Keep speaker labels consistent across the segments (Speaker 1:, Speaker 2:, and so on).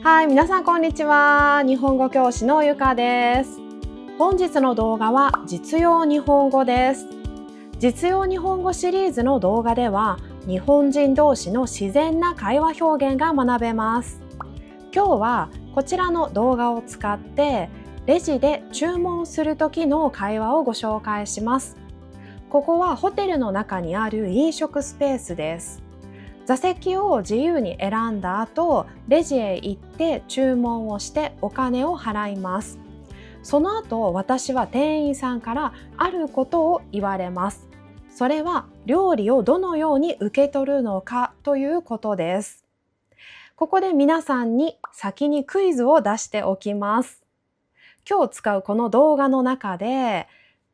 Speaker 1: はい、皆さんこんにちは。日本語教師のゆかです。本日の動画は実用日本語です。実用日本語シリーズの動画では、日本人同士の自然な会話表現が学べます。今日はこちらの動画を使ってレジで注文する時の会話をご紹介します。ここはホテルの中にある飲食スペースです。座席を自由に選んだ後、レジへ行って注文をしてお金を払います。その後、私は店員さんからあることを言われます。それは料理をどのように受け取るのかということです。ここで皆さんに先にクイズを出しておきます。今日使うこの動画の中で、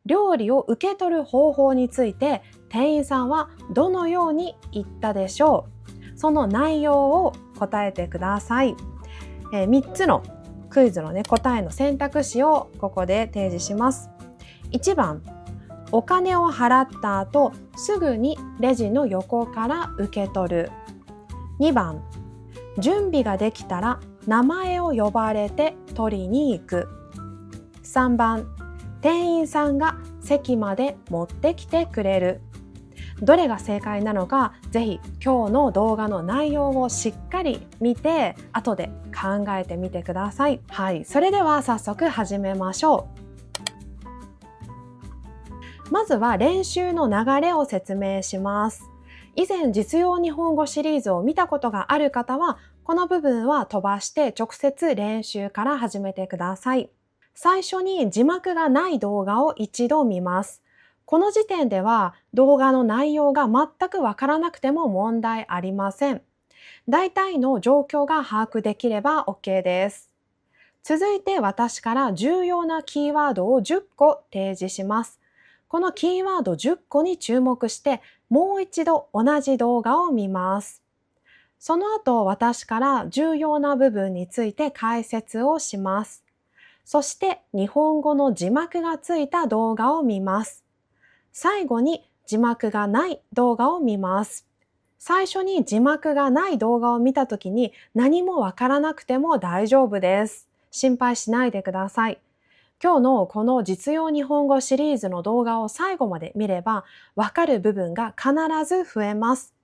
Speaker 1: 料理を受け取る方法について店員さんはどのように言ったでしょう。その内容を答えてください。3つのクイズの答えの選択肢をここで提示します。1番、お金を払った後すぐにレジの横から受け取る。2番、準備ができたら名前を呼ばれて取りに行く。3番、店員さんが席まで持ってきてくれる。どれが正解なのか、ぜひ今日の動画の内容をしっかり見て、後で考えてみてください。はい、それでは早速始めましょう。まずは練習の流れを説明します。以前実用日本語シリーズを見たことがある方は、この部分は飛ばして直接練習から始めてください。最初に字幕がない動画を一度見ます。この時点では動画の内容が全くわからなくても問題ありません。大体の状況が把握できれば OK です。続いて私から重要なキーワードを10個提示します。このキーワード10個に注目してもう一度同じ動画を見ます。その後私から重要な部分について解説をします。そして日本語の字幕がついた動画を見ます。最後に字幕がない動画を見ます。最初に字幕がない動画を見たときに何もわからなくても大丈夫です。心配しないでください。今日のこの実用日本語シリーズの動画を最後まで見ればわかる部分が必ず増えます。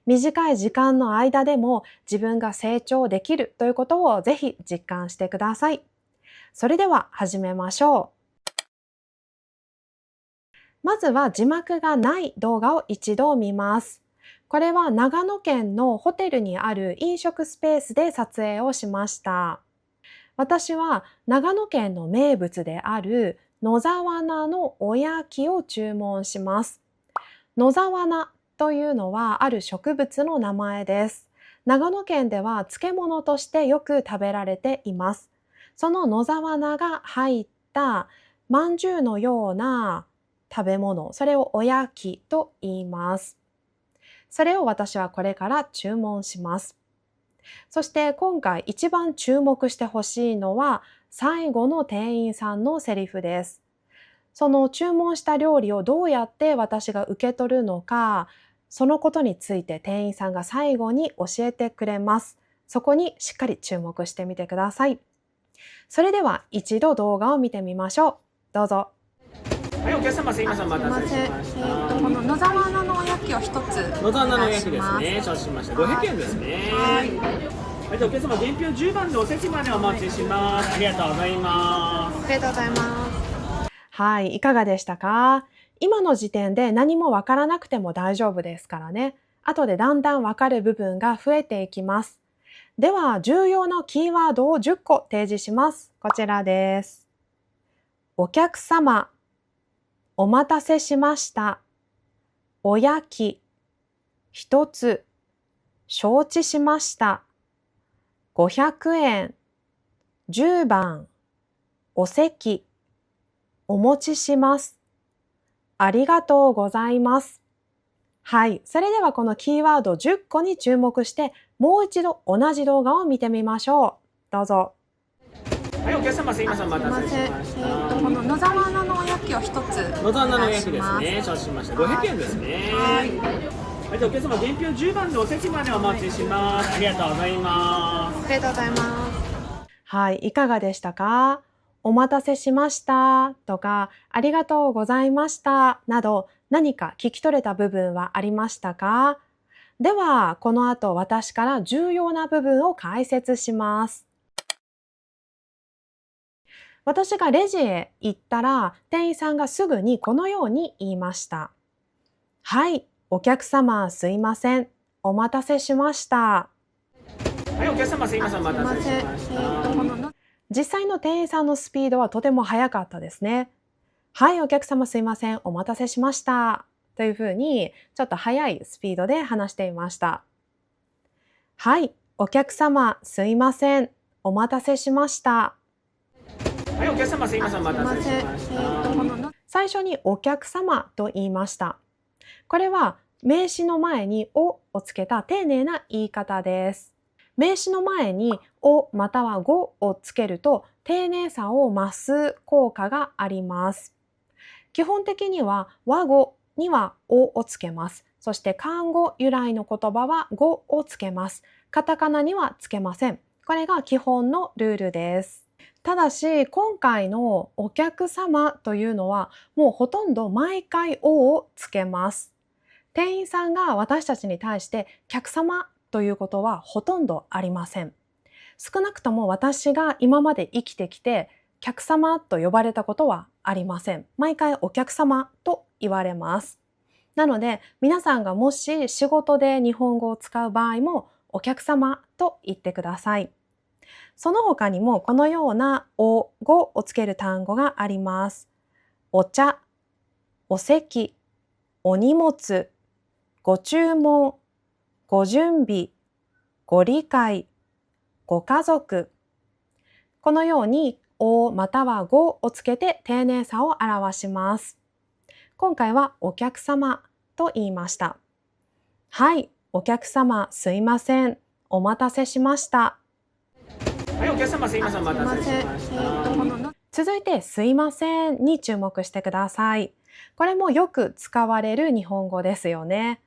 Speaker 1: 短い時間の間でも自分が成長できるということをぜひ実感してください。それでは始めましょう。まずは字幕がない動画を一度見ます。これは長野県のホテルにある飲食スペースで撮影をしました。私は長野県の名物である野沢菜のおやきを注文します。野沢菜というのはある植物の名前です。長野県では漬物としてよく食べられています。その野沢菜が入ったまんじゅうのような食べ物、それをおやきと言います。それを私はこれから注文します。そして今回一番注目してほしいのは最後の店員さんのセリフです。その注文した料理をどうやって私が受け取るのか、そのことについて店員さんが最後に教えてくれます。そこにしっかり注目してみてください。それでは一度動画を見てみましょう。どうぞ。
Speaker 2: はい、お客様すいません、お待たせしました。
Speaker 3: この野沢菜のおやきを一つ
Speaker 2: 野沢菜のおやきですね。承知しました。500円ですね。はい。はい、お客様伝票10番でお席までお待ちします。ありがとうございます。
Speaker 3: ありがとうございます。
Speaker 1: はい、いかがでしたか？今の時点で何もわからなくても大丈夫ですからね。後でだんだんわかる部分が増えていきます。では、重要なキーワードを10個提示します。こちらです。お客様、お待たせしました。おやき、一つ、承知しました。500円、10番、お席、お持ちします。ありがとうございます。はい。それではこのキーワード10個に注目して、もう一度同じ動画を見てみましょう。どうぞ。
Speaker 2: はい、お客様すいません、お待たせしました。
Speaker 3: この野沢菜のおやきを一つ
Speaker 2: 野沢菜のおやきですね。承知しました。500円ですね。はい。はい、お客様伝票10番でお席までお待ちします。ありがとうございます。
Speaker 3: ありがとうございます。
Speaker 1: はい、いかがでしたか？お待たせしましたとか、ありがとうございましたなど、何か聞き取れた部分はありましたか？では、この後私から重要な部分を解説します。私がレジへ行ったら、店員さんがすぐにこのように言いました。はい、お客様すいません。お待たせしました。
Speaker 2: はい、お客様すいません、お待たせしました。
Speaker 3: このの
Speaker 1: 実際の店員さんのスピードはとても速かったですね。はい、お客様すいません。お待たせしました。というふうに、ちょっと速いスピードで話していました。はい、お客様すいません。お待たせしました。
Speaker 2: はい、お客様すいません、お待たせしました。
Speaker 3: このの
Speaker 1: 最初にお客様と言いました。これは名詞の前におをつけた丁寧な言い方です。名詞の前におまたはごをつけると丁寧さを増す効果があります。基本的には和語にはおをつけます。そして漢語由来の言葉はごをつけます。カタカナにはつけません。これが基本のルールです。ただし、今回のお客様というのは、もうほとんど毎回おをつけます。店員さんが私たちに対して客様ということはほとんどありません。少なくとも私が今まで生きてきて、客様と呼ばれたことはありません。毎回お客様と言われます。なので、皆さんがもし仕事で日本語を使う場合も、お客様と言ってください。その他にもこのようなお、ごをつける単語があります。お茶、お席、お荷物、ご注文、ご準備、ご理解、ご家族。このようにおまたはごをつけて丁寧さを表します。今回はお客様と言いました。はい、お客様すいません。お待たせしました。
Speaker 2: はい、お客様すいません、お待たせしました。
Speaker 3: このの
Speaker 1: 続いてすいませんに注目してください。これもよく使われる日本語ですよね。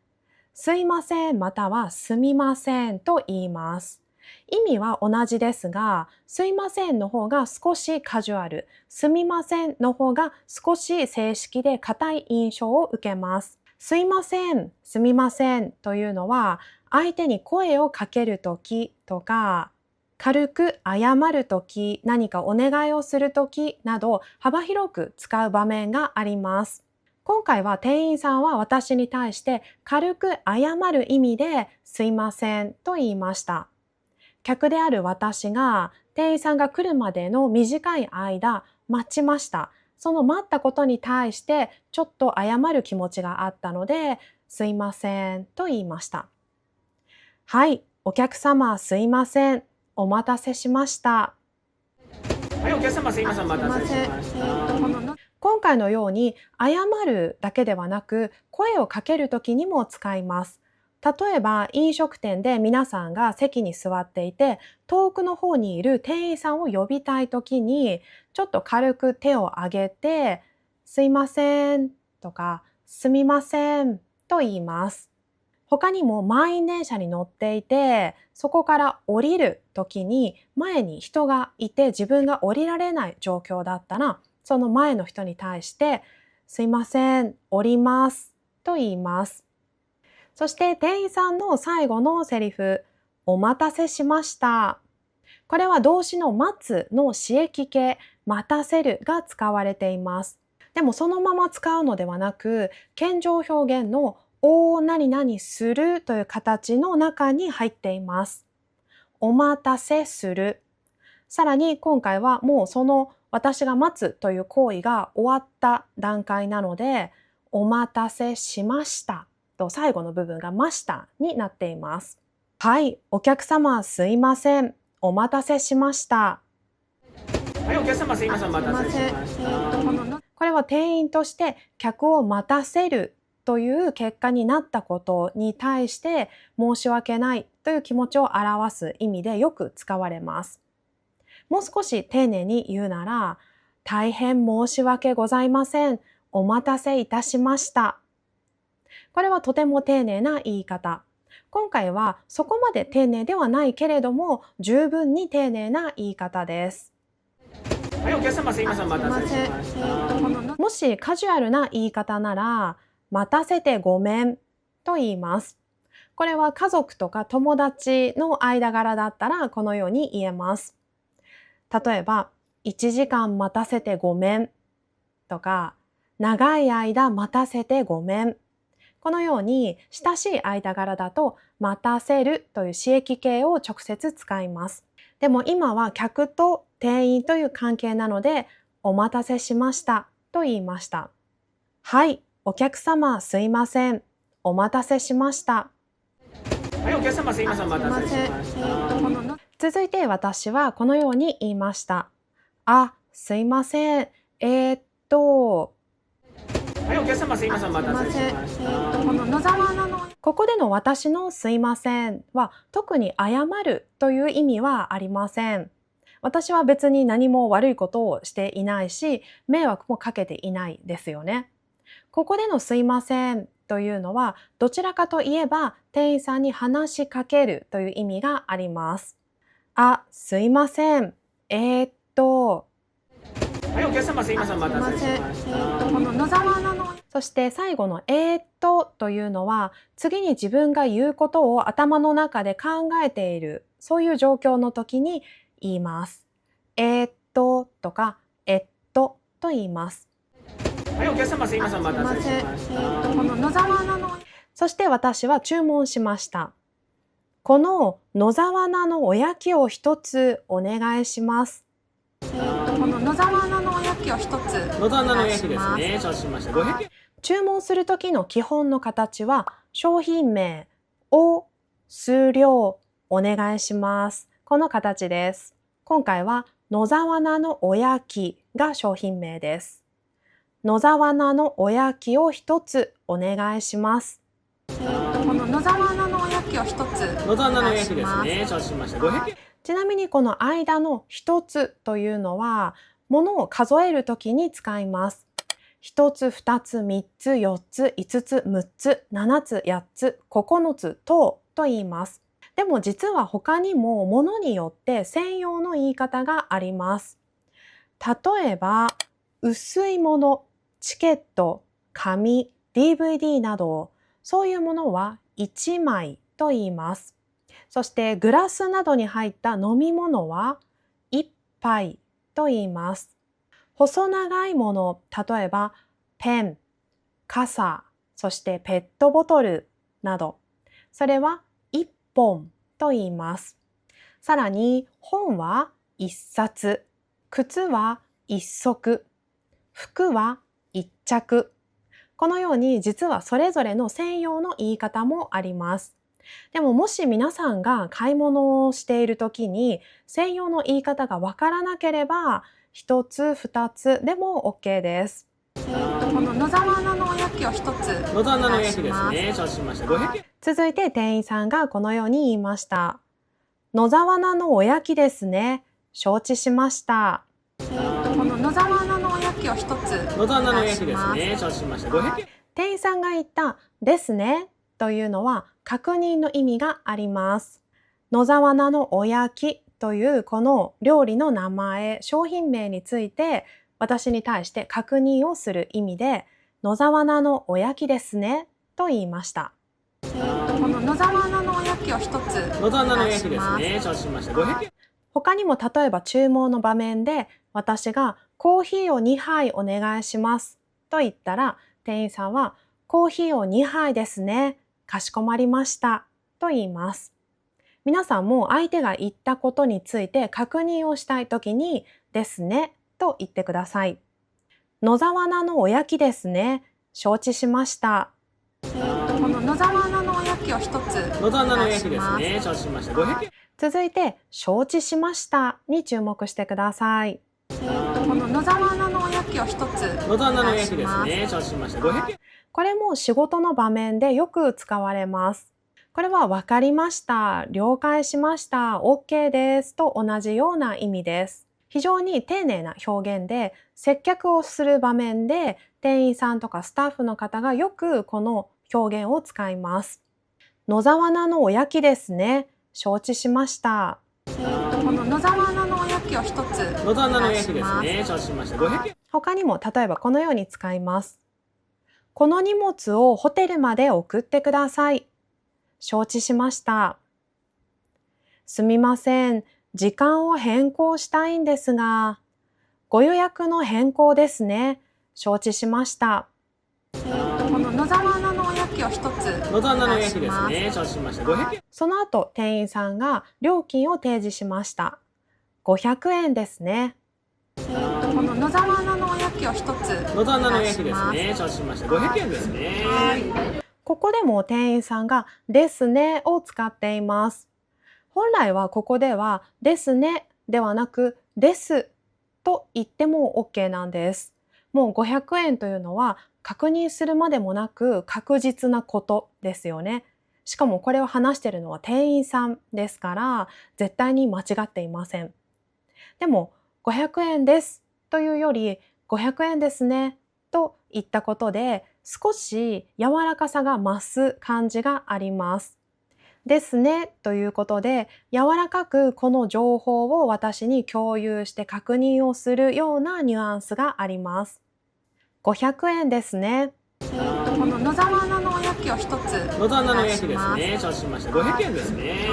Speaker 1: すいませんまたはすみませんと言います。意味は同じですが、すいませんの方が少しカジュアル、すみませんの方が少し正式で固い印象を受けます。すいません、すみませんというのは、相手に声をかけるときとか、軽く謝るとき、何かお願いをするときなど幅広く使う場面があります。今回は店員さんは私に対して軽く謝る意味ですいませんと言いました。客である私が店員さんが来るまでの短い間待ちました。その待ったことに対してちょっと謝る気持ちがあったのですいませんと言いました。はい、お客様すいません。お待たせしました。
Speaker 2: はい、お客様すいません、お待たせしました。
Speaker 3: このの
Speaker 1: 今回のように謝るだけではなく声をかけるときにも使います。例えば飲食店で皆さんが席に座っていて遠くの方にいる店員さんを呼びたいときにちょっと軽く手を挙げてすいませんとかすみませんと言います。他にも満員電車に乗っていてそこから降りるときに前に人がいて自分が降りられない状況だったらその前の人に対してすいません、降りますと言います。そして店員さんの最後のセリフ、お待たせしました。これは動詞の待つの詞液形、待たせるが使われています。でもそのまま使うのではなく、謙譲表現のお何々するという形の中に入っています。お待たせする。さらに今回はもうその私が待つという行為が終わった段階なので、お待たせしましたと最後の部分がましたになっています。はい、お客様すいません。お待たせしました。
Speaker 2: はい、お客様すいません、お待たせしました。
Speaker 3: このの
Speaker 1: これは店員として客を待たせるという結果になったことに対して申し訳ないという気持ちを表す意味でよく使われます。もう少し丁寧に言うなら、大変申し訳ございません。お待たせいたしました。これはとても丁寧な言い方。今回はそこまで丁寧ではないけれども、十分に丁寧な言い方です。
Speaker 2: はい、お客様すいません、お待たせしました。
Speaker 1: もしカジュアルな言い方なら、待たせてごめんと言います。これは家族とか友達の間柄だったらこのように言えます。例えば、1時間待たせてごめんとか、長い間待たせてごめん。このように親しい間柄だと待たせるという詞域形を直接使います。でも今は客と店員という関係なので、お待たせしましたと言いました。はい、お客様すいません。お待たせしました。
Speaker 2: はい、お客様すいません、お待たせしました。
Speaker 1: 続いて私はこのように言いました。あ、すいません。
Speaker 2: はい、お客様すいません、お待たせしました。
Speaker 1: ここでの私のすいませんは特に謝るという意味はありません。私は別に何も悪いことをしていないし、迷惑もかけていないですよね。ここでのすいませんというのはどちらかといえば店員さんに話しかけるという意味があります。あ、すいません。
Speaker 2: はい、お客様すいません、お待たせしました。
Speaker 1: そして最後のというのは次に自分が言うことを頭の中で考えている、そういう状況の時に言います。とかと言います。
Speaker 2: はい、お客様すいません、お待たせしました。
Speaker 1: そして私は注文しました。この野沢菜のおやきを一つお願いします。
Speaker 3: この野沢菜のおやきを一つ
Speaker 2: 野沢菜のおやきですね。承知しました。500円。
Speaker 1: 注文する時の基本の形は商品名を数量お願いします。この形です。今回は野沢菜のおやきが商品名です。野沢菜のおやきを一つお願いします。
Speaker 3: この野沢菜のおやきを一つ
Speaker 2: 野沢菜のおやきですね。承知しました。500円。
Speaker 1: ちなみにこの間の一つというのは、ものを数えるときに使います。一つ、二つ、三つ、四つ、五つ、六つ、七つ、八つ、9つと言います。でも実は他にもものによって専用の言い方があります。例えば、薄いもの、チケット、紙、DVD など、そういうものは1枚と言います。そしてグラスなどに入った飲み物は1杯と言います。細長いもの、例えばペン、傘、そしてペットボトルなど、それは1本と言います。さらに本は1冊、靴は1足、服は1着。このように実はそれぞれの専用の言い方もあります。でももし皆さんが買い物をしているときに専用の言い方がわからなければ1つ2つでも OK です。
Speaker 3: この野沢菜のおやきを一つ
Speaker 2: 野沢菜のおやきですね。承知しました。500円。
Speaker 1: 続いて店員さんがこのように言いました。野沢菜のおやきですね。承知しました。
Speaker 3: この野沢菜のおやきを一つ
Speaker 2: 野沢菜のおやきですね。承知しました。500円。
Speaker 1: 店員さんが言ったですねというのは確認の意味があります。野沢菜のおやきというこの料理の名前、商品名について私に対して確認をする意味で、野沢菜のおやきですねと言いました。
Speaker 3: この野沢菜のおやきを一つ
Speaker 2: 野沢菜のおやきですね。承知しました。500円。
Speaker 1: 他にも例えば注文の場面で私がコーヒーを2杯お願いしますと言ったら、店員さんはコーヒーを2杯ですね。かしこまりましたと言います。皆さんも相手が言ったことについて確認をしたいときにですねと言ってください。野沢菜のおやきですね。承知しました。
Speaker 3: この野沢菜のおやきを一つ
Speaker 2: 野沢菜のおやきですね。承知しました。500円。
Speaker 1: 続いて承知しましたに注目してください。
Speaker 3: この野沢菜のおやきを一つ
Speaker 2: 野沢菜のおやきですね。承知しました。500円。
Speaker 1: これも仕事の場面でよく使われます。これは分かりました、了解しました、OK ですと同じような意味です。非常に丁寧な表現で、接客をする場面で店員さんとかスタッフの方がよくこの表現を使います。野沢菜のおやきですね。承知しました。
Speaker 3: この野沢菜のおやきを一つ
Speaker 2: 野沢菜のおやき
Speaker 3: お願いします。
Speaker 2: ですね。承知しました。500円。
Speaker 1: 他にも例えばこのように使います。この荷物をホテルまで送ってください。承知しました。すみません。時間を変更したいんですが、ご予約の変更ですね。承知しました。
Speaker 3: この野沢菜のおやきを一つ
Speaker 2: 野沢菜のお
Speaker 3: お願い
Speaker 2: やきです
Speaker 3: します。
Speaker 2: ね。承知しました。500円。
Speaker 1: その後、店員さんが料金を提示しました。500円ですね。
Speaker 3: この野沢菜のおやきを一つ
Speaker 2: 野沢菜のお
Speaker 3: お願い
Speaker 2: やきです
Speaker 3: します。
Speaker 2: ね。承知しました。500円ですね。
Speaker 1: ここでも店員さんがですねを使っています。本来はここではですねではなくですと言っても OK なんです。もう500円というのは確認するまでもなく確実なことですよね。しかもこれを話しているのは店員さんですから絶対に間違っていません。でも500円ですというより500円ですねと言ったことで少し柔らかさが増す感じがあります。ですねということで柔らかくこの情報を私に共有して確認をするようなニュアンスがあります。500円ですね。
Speaker 3: この野沢菜のおやきを一つ
Speaker 2: 野沢菜のお
Speaker 3: お願い
Speaker 2: やきです
Speaker 3: します。
Speaker 2: ね。承知しました。500円ですね。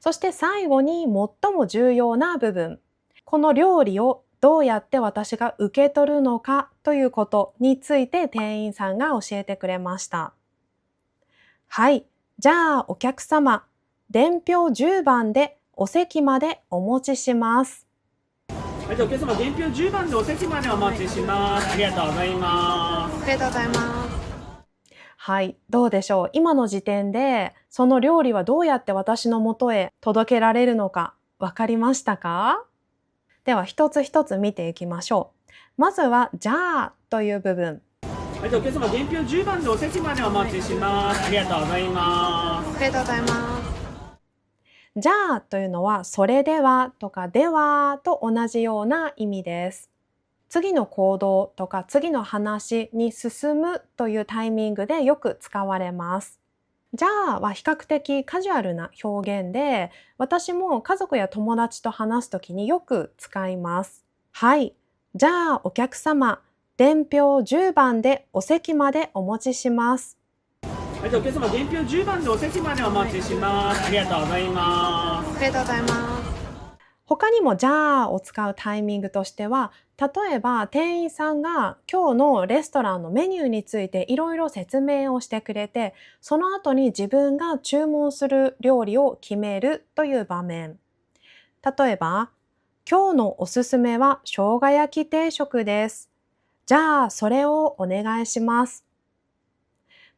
Speaker 1: そして最後に最も重要な部分。この料理をどうやって私が受け取るのかということについて店員さんが教えてくれました。はい。じゃあお客様、伝票10番でお席までお持ちします。
Speaker 2: はい、じゃあお客様、伝票10番でお席までお待ちします。ありがとうございます。
Speaker 3: ありがとうございます。
Speaker 1: はい、どうでしょう。今の時点で、その料理はどうやって私の元へ届けられるのか、わかりましたか？では、一つ一つ見ていきましょう。まずは、じゃあという部分。
Speaker 2: はい、じゃあお客様、伝票10番でお席までお待ちします。ありがとうございます。
Speaker 3: ありがとうございます。
Speaker 1: じゃあというのは、それではとかではと同じような意味です。次の行動とか次の話に進むというタイミングでよく使われます。じゃあは比較的カジュアルな表現で、私も家族や友達と話すときによく使います。はい。じゃあお客様、伝票10番でお席までお持ちします。
Speaker 2: はい、じゃあお客様、伝票10番でお席までお待ちします。ありがとうございます。
Speaker 3: ありがとうございます。
Speaker 1: 他にもじゃあを使うタイミングとしては、例えば店員さんが今日のレストランのメニューについていろいろ説明をしてくれて、その後に自分が注文する料理を決めるという場面。例えば、今日のおすすめは生姜焼き定食です。じゃあそれをお願いします。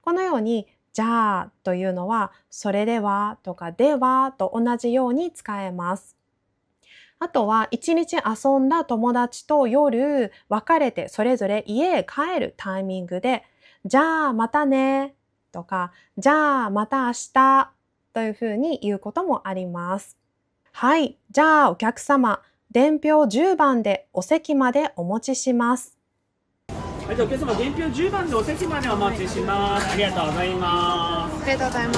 Speaker 1: このように、じゃあというのは、それではとかではと同じように使えます。あとは一日遊んだ友達と夜別れてそれぞれ家へ帰るタイミングで、じゃあまたねとか、じゃあまた明日というふうに言うこともあります。はい、じゃあお客様、伝票10番でお席までお持ちします。
Speaker 2: はい、じゃあお客様、伝票10番でお席までお待ちします。ありがとうございます。
Speaker 3: ありがとうございま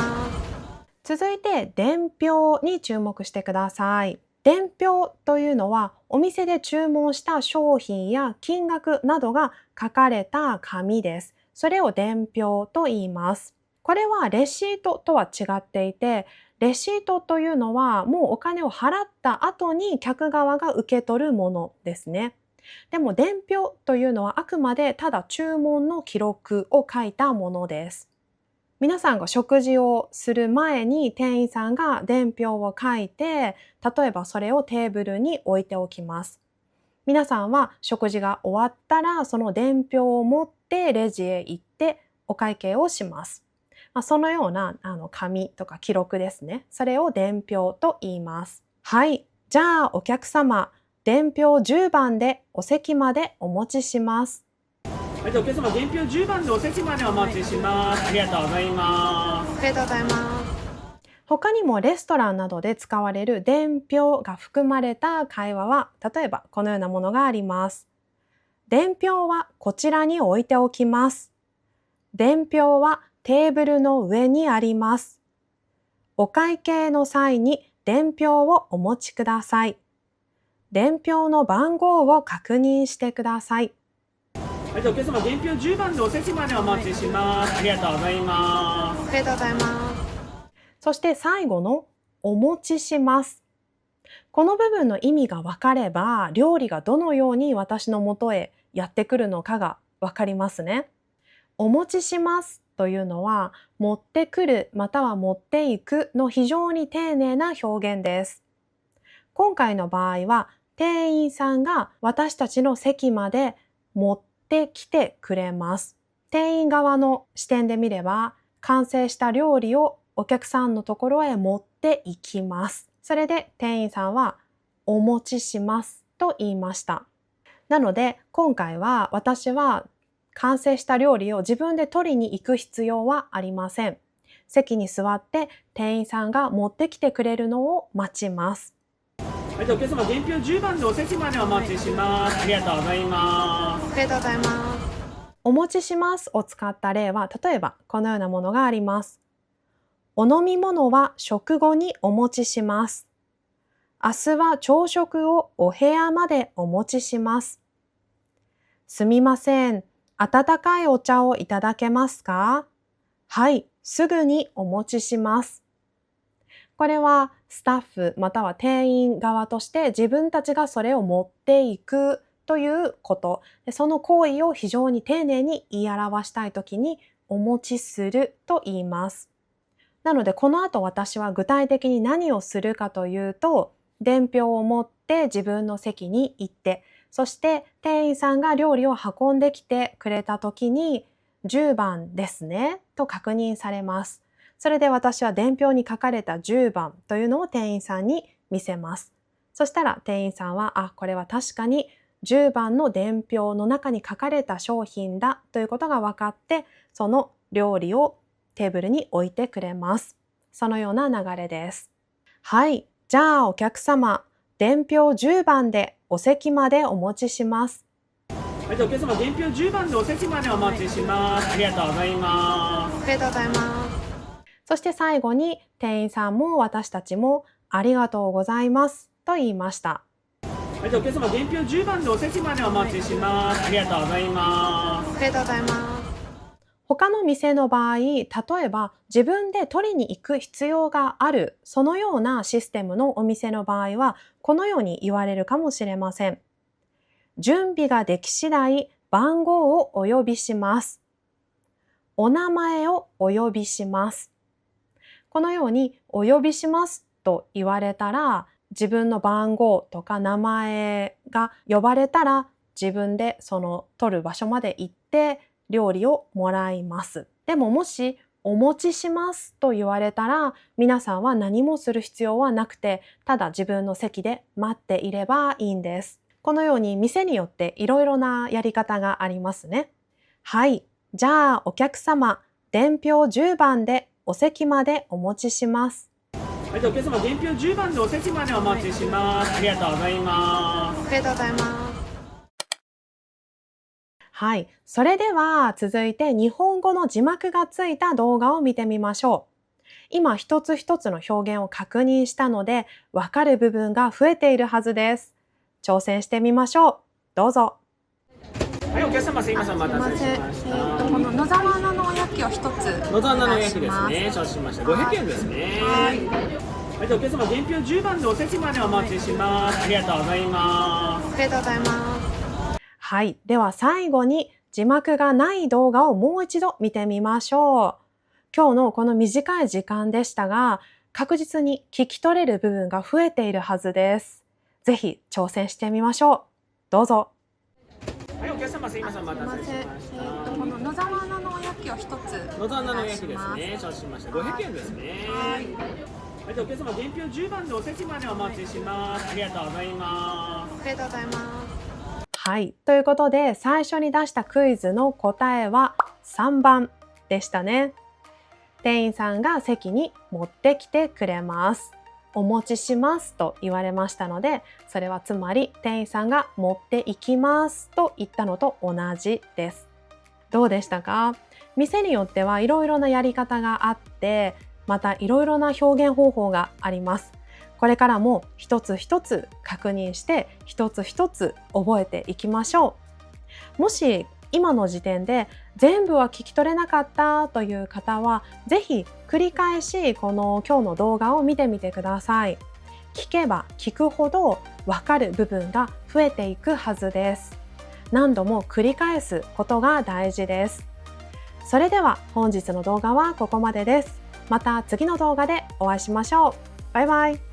Speaker 3: す。
Speaker 1: 続いて、伝票に注目してください。伝票というのはお店で注文した商品や金額などが書かれた紙です。それを伝票と言います。これはレシートとは違っていて、レシートというのはもうお金を払った後に客側が受け取るものですね。でも伝票というのはあくまでただ注文の記録を書いたものです。皆さんが食事をする前に店員さんが伝票を書いて、例えばそれをテーブルに置いておきます。皆さんは食事が終わったらその伝票を持ってレジへ行ってお会計をします。そのような紙とか記録ですね。それを伝票と言います。はい。じゃあお客様、伝票10番でお席までお持ちします。
Speaker 2: はい、じゃあお客様、伝票10番でお席までお待ちします。ありがとうございます。
Speaker 3: ありがとうございます。
Speaker 1: 他にもレストランなどで使われる伝票が含まれた会話は、例えばこのようなものがあります。伝票はこちらに置いておきます。伝票はテーブルの上にあります。お会計の際に伝票をお持ちください。伝票の番号を確認してください。
Speaker 2: はい、じゃあお客様、伝票10番でお席までお待ちします。ありがとうございます。
Speaker 3: ありがとうございます。
Speaker 1: そして最後のお持ちします。この部分の意味が分かれば、料理がどのように私の元へやってくるのかが分かりますね。お持ちしますというのは、持ってくるまたは持っていくの非常に丁寧な表現です。今回の場合は、店員さんが私たちの席まで持ってきてくれます。店員側の視点で見れば、完成した料理をお客さんのところへ持っていきます。それで店員さんはお持ちしますと言いました。なので今回は私は完成した料理を自分で取りに行く必要はありません。席に座って店員さんが持ってきてくれるのを待ちます。
Speaker 2: はい、じゃあお客様、伝票10番でお席までお待ちします。ありがとうございます。
Speaker 3: ありがとうございます。
Speaker 1: お持ちしますを使った例は、例えばこのようなものがあります。お飲み物は食後にお持ちします。明日は朝食をお部屋までお持ちします。すみません。温かいお茶をいただけますか？はい、すぐにお持ちします。これはスタッフまたは店員側として自分たちがそれを持っていくということ。その行為を非常に丁寧に言い表したいときにお持ちすると言います。なのでこの後私は具体的に何をするかというと、伝票を持って自分の席に行って、そして店員さんが料理を運んできてくれた時に10番ですねと確認されます。それで私は伝票に書かれた10番というのを店員さんに見せます。そしたら店員さんは、これは確かに10番の伝票の中に書かれた商品だということが分かって、その料理をテーブルに置いてくれます。そのような流れです。はい。じゃあお客様、伝票10番でお席までお持ちします。
Speaker 2: はい、じゃあお客様、伝票10番でお席までお待ちします。ありがとうございます。
Speaker 3: ありがとうございます。
Speaker 1: そして最後に店員さんも私たちもありがとうございますと言いました。
Speaker 2: はい、じゃあお客様、伝票10番でお席までお待ちします。ありがとうございます。
Speaker 3: ありがとうございます。
Speaker 1: 他の店の場合、例えば自分で取りに行く必要がある、そのようなシステムのお店の場合は、このように言われるかもしれません。準備ができ次第、番号をお呼びします。お名前をお呼びします。このようにお呼びしますと言われたら、自分の番号とか名前が呼ばれたら、自分でその取る場所まで行って料理をもらいます。でももしお持ちしますと言われたら、皆さんは何もする必要はなくて、ただ自分の席で待っていればいいんです。このように店によっていろいろなやり方がありますね。はい。じゃあお客様、伝票10番でお席までお持ちします。
Speaker 2: はい、じゃあお客様、伝票10番でお席までお待ちします。ありがとうございます。
Speaker 3: ありがとうございます。
Speaker 1: はい。それでは続いて日本語の字幕がついた動画を見てみましょう。今一つ一つの表現を確認したので、わかる部分が増えているはずです。挑戦してみましょう。どうぞ。
Speaker 2: はい、お客様、すいません、お待たせしました。
Speaker 3: この野沢菜のおやきを一つ
Speaker 2: 野沢菜の
Speaker 3: お願い
Speaker 2: 焼きです
Speaker 3: します。
Speaker 2: ね。承知しました。500円ですね。
Speaker 3: はい
Speaker 2: はい、じゃあお客様、伝票10番でお席までお待ちします。ありがとうございます。
Speaker 3: ありがとうございます。
Speaker 1: はい。では最後に字幕がない動画をもう一度見てみましょう。今日のこの短い時間でしたが、確実に聞き取れる部分が増えているはずです。ぜひ挑戦してみましょう。どうぞ。
Speaker 2: はい、お客様、すいません、お待たせしました。
Speaker 3: この野沢菜のおやきを一つ
Speaker 2: 野沢菜の
Speaker 3: お願い
Speaker 2: 焼きです
Speaker 3: します。
Speaker 2: ね。承知しました。500円ですね。
Speaker 3: はい
Speaker 2: はい、じゃあお客様、伝票10番でお席までお待ちします。ありがとうございます。
Speaker 3: ありがとうございます。
Speaker 1: はい。ということで、最初に出したクイズの答えは3番でしたね。店員さんが席に持ってきてくれます。お持ちしますと言われましたので、それはつまり店員さんが持っていきますと言ったのと同じです。どうでしたか？店によってはいろいろなやり方があって、またいろいろな表現方法があります。これからも一つ一つ確認して一つ一つ覚えていきましょう。もし今の時点で全部は聞き取れなかったという方は、ぜひ繰り返しこの今日の動画を見てみてください。聞けば聞くほど分かる部分が増えていくはずです。何度も繰り返すことが大事です。それでは本日の動画はここまでです。また次の動画でお会いしましょう。バイバイ。